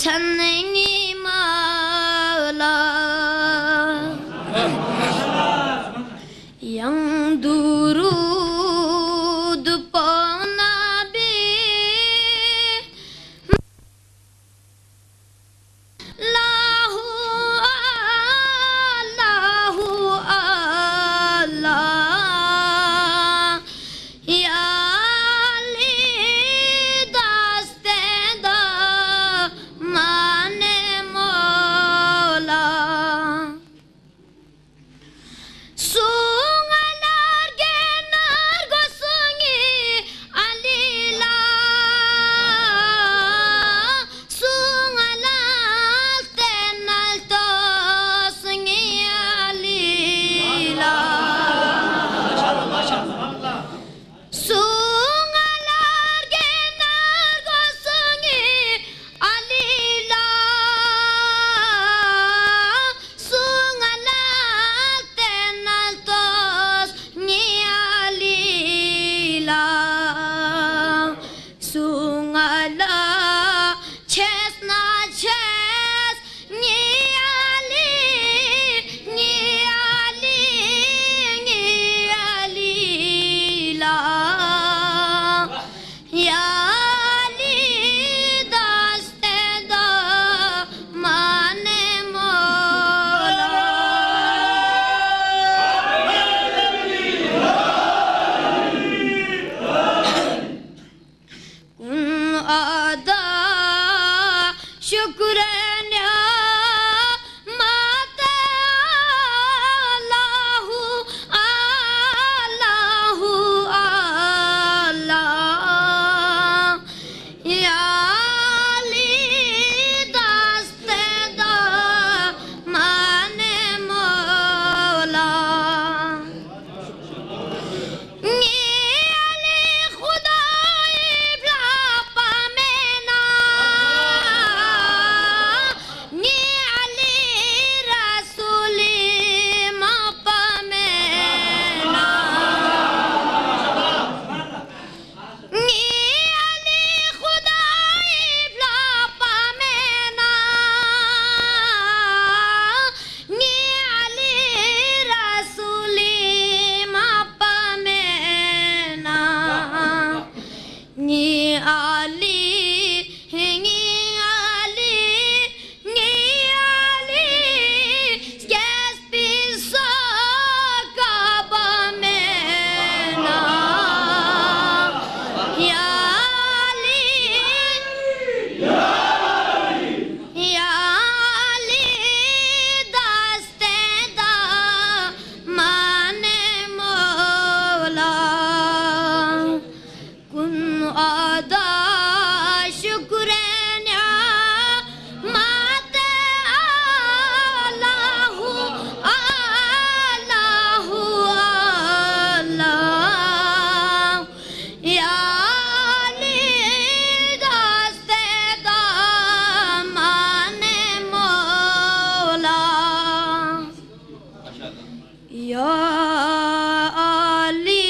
찬행이 마라 양두루드 뻔나비 라후 알라후 알라 야리 다스텐다 마네 몰라 숭아날게 날고숭이 알리라 숭아날 때 날떠숭이 알리라 숭아날게 날고숭이 알리라 숭아날 때 날떠숭이 알리라 숭아라 체스나 체스 니 알리 니 알리 니 알리라 야리 다스텐다 마네 몰라 아다 슈크라냐 마타 알라후 알라후 알라 야리 다스텐다 마네 몰라 니 알리 खुदाई प्लापा में ना नी अली रसूली मापा में ना नी अली खुदाई प्लापा में ना नी अली रसूली मापा में ना नी आली skes pisa kaba mena ya ali dasteda mane mola kun ada शुक्राना माते अल्लाहु अल्लाहु अल्लाह याली दस्तेदा माने मौला या अली